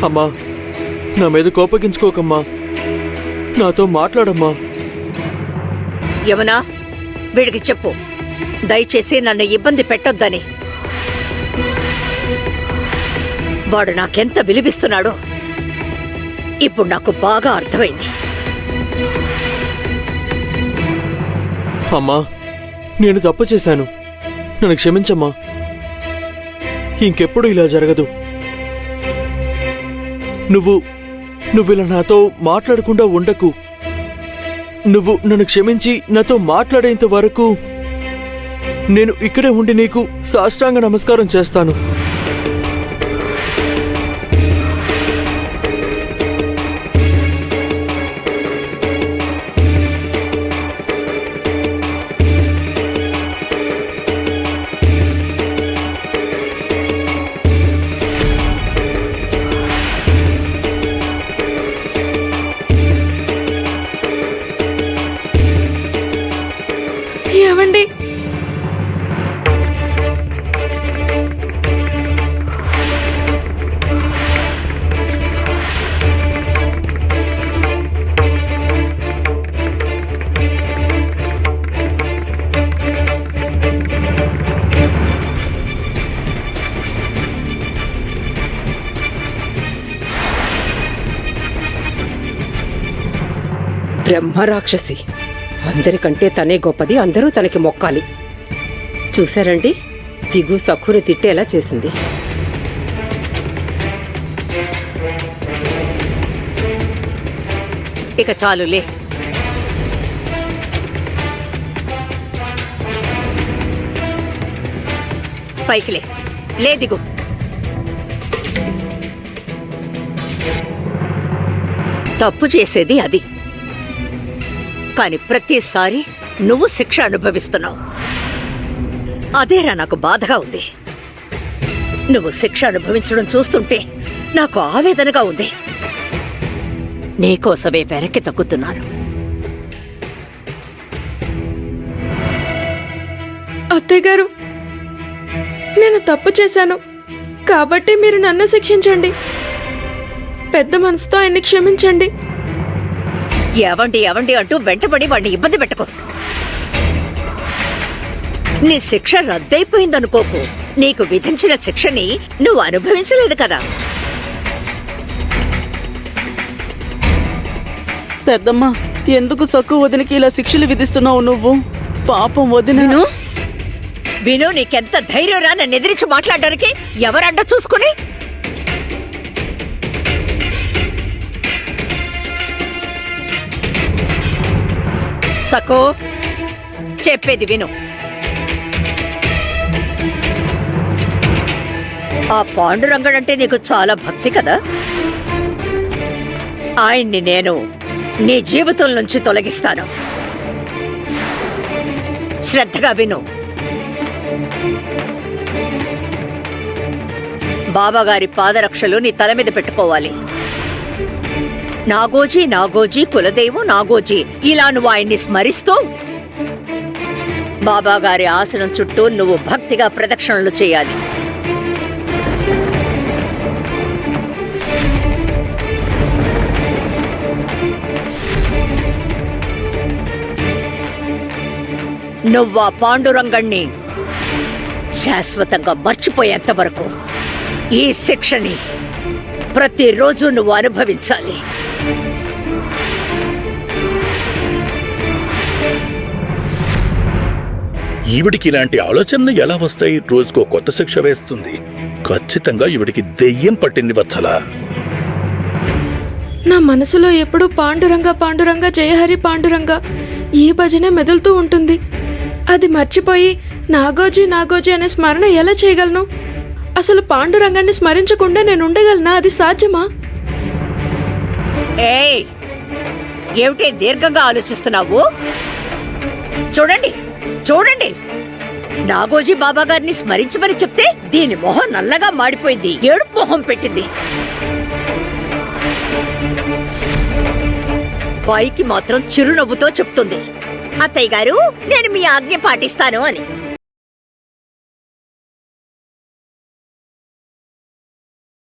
అమ్మా, నా మీద కోపగించుకోకమ్మా, నాతో మాట్లాడమ్మా. యమునా, వీడికి చెప్పు, దయచేసి నన్ను ఇబ్బంది పెట్టొద్దని. వాడు నాకెంత విలువిస్తున్నాడో ఇప్పుడు నాకు బాగా అర్థమైంది. అమ్మా, నేను తప్పు చేశాను, నన్ను క్షమించమ్మా. ఇంకెప్పుడు ఇలా జరగదు. నువ్విలా నాతో మాట్లాడకుండా ఉండకు. నువ్వు నన్ను క్షమించి నాతో మాట్లాడేంత వరకు నేను ఇక్కడే ఉండి నీకు సాష్టాంగ నమస్కారం చేస్తాను. ఏవండి, బ్రహ్మరాక్షసి, అందరికంటే తనే గొప్పది, అందరూ తనకి మొక్కాలి. చూశారండి, దిగు సఖుని తిట్టేలా చేసింది. ఇక చాలులే. పైకిలే, లే, దిగు. తప్పు చేసేది అది, కాని ప్రతిసారి నువ్వు శిక్ష అనుభవిస్తున్నావు. అదేరా నాకు బాధగా ఉంది. నువ్వు శిక్ష అనుభవించడం చూస్తుంటే నాకు ఆవేదనగా ఉంది. నీకోసమే వెనక్కి తగ్గుతున్నాను. అత్తయ్య గారు, నేను తప్పు చేశాను కాబట్టి మీరు నన్ను శిక్షించండి. పెద్ద మనసుతో ఆయన్ని క్షమించండి. ఎవండి ఎవండి అంటూ వెంటబడి వాడిని ఇబ్బంది పెట్టుకో. నీ శిక్ష రద్దయిపోయిందనుకోకు. నీకు విధించిన శిక్షని నువ్వు అనుభవించలేదు కదా. పెద్దమ్మ, ఎందుకు సక్కు వదినకి ఇలా శిక్షలు విధిస్తున్నావు నువ్వు? పాపం వదినను. విను, నీకెంత ధైర్యం రా నన్ను ఎదిరించి మాట్లాడడానికి? ఎవరడ్డ చూసుకుని? సకో, చెప్పేది విను. ఆ పాండురంగడంటే నీకు చాలా భక్తి కదా. ఆయన్ని నేను నీ జీవితం నుంచి తొలగిస్తాను. శ్రద్ధగా విను. బాబాగారి పాదరక్షలు నీ తల మీద పెట్టుకోవాలి. నాగోజీ నాగోజీ కులదైవం నాగోజీ, ఇలా నువ్వు ఆయన్ని స్మరిస్తూ బాబాగారి ఆసనం చుట్టూ నువ్వు భక్తిగా ప్రదక్షిణలు చేయాలి. నువ్వా పాండురంగణ్ణి శాశ్వతంగా మర్చిపోయేంత వరకు ఈ శిక్షని ప్రతిరోజు నువ్వు అనుభవించాలి. ఈవిడికి ఇలాంటి ఆలోచనలు ఎలా వస్తాయి? రోజుకో కొత్త శిక్ష వేస్తుంది. ఖచ్చితంగా ఈవిడికి దెయ్యం పట్టింది వత్సలా. నా మనసులో ఎప్పుడూ పాండురంగ పాండురంగ జయహరి పాండురంగ ఈ భజనే మెదులుతూ ఉంటుంది. అది మర్చిపోయి నాగోజీ నాగోజీ అనే స్మరణ ఎలా చేయగలను? అసలు పాండురంగాన్ని స్మరించకుండా నేను ఉండగలనా? అది సాధ్యమా? ఏయ్, ఏమిటి దీర్ఘంగా ఆలోచిస్తున్నావు? చూడండి చూడండి, నాగోజీ బాబా గారిని స్మరించమని చెప్తే దీని మొహం నల్లగా మాడిపోయింది, ఏడుపు మొహం పెట్టింది. పైకి మాత్రం చిరునవ్వుతో చెప్తుంది, అత్తయ్య గారు నేను మీ ఆజ్ఞ పాటిస్తాను అని.